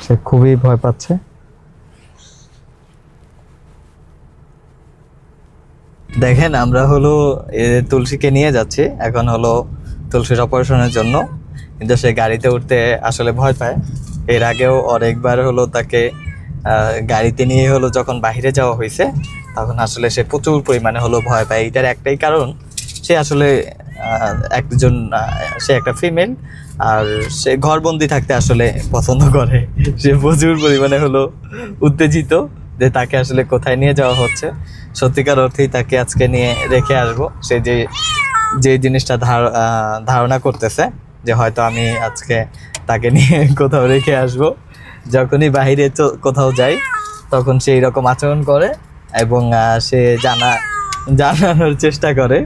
সে খুবই ভয় পাচ্ছে। দেখেন আমরা হলো তুলসীকে নিয়ে যাচ্ছি এখন হলো তুলসীর অপারেশনের জন্য, কিন্তু সে গাড়িতে উঠতে আসলে ভয় পায়। এর আগেও অনেকবার হলো তাকে গাড়িতে নিয়ে হলো যখন বাইরে যাওয়া হয়েছে তখন আসলে সে প্রচুর পরিমাণে হলো ভয় পায়। এটার একটাই কারণ, সে আসলে একজন সে একটা ফিমেল, আর সে ঘরবন্দি থাকতে আসলে পছন্দ করে। সে প্রচুর পরিমাণে হলো উত্তেজিত যে তাকে আসলে কোথায় নিয়ে যাওয়া হচ্ছে। সত্যিকার অর্থেই তাকে আজকে নিয়ে রেখে আসবো। সে যে জিনিসটা ধারণা করতেছে যে হয়তো আমি আজকে তাকে নিয়ে কোথাও রেখে আসবো, যখনই বাইরে কোথাও যাই তখন সে এরকম আচরণ করে এবং সে জানানোর চেষ্টা করে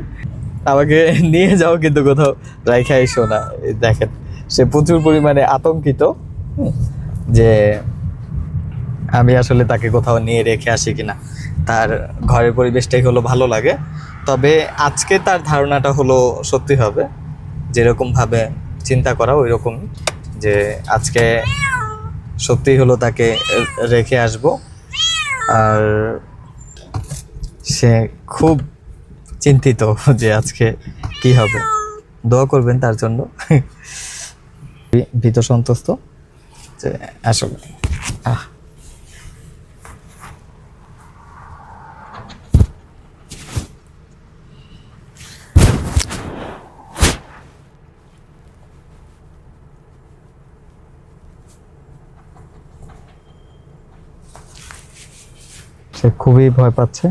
আমাকে নিয়ে যাও কিন্তু কোথাও রাইখা এসো না। দেখেন সে প্রচুর পরিমাণে আতঙ্কিত যে আমি আসলে তাকে কোথাও নিয়ে রেখে আসি কিনা। তার ঘরের পরিবেশটাই হলো ভালো লাগে, তবে আজকে তার ধারণাটা হলো সত্যি হবে, যেরকমভাবে চিন্তা করা ওই রকম, যে আজকে সত্যিই হলো তাকে রেখে আসব। আর সে খুব চিন্তিত যে আজকে কি হবে। দোয়া করবেন তার জন্য। ভীত সন্ত্রস্ত যে আসলে সে খুবই ভয় পাচ্ছে।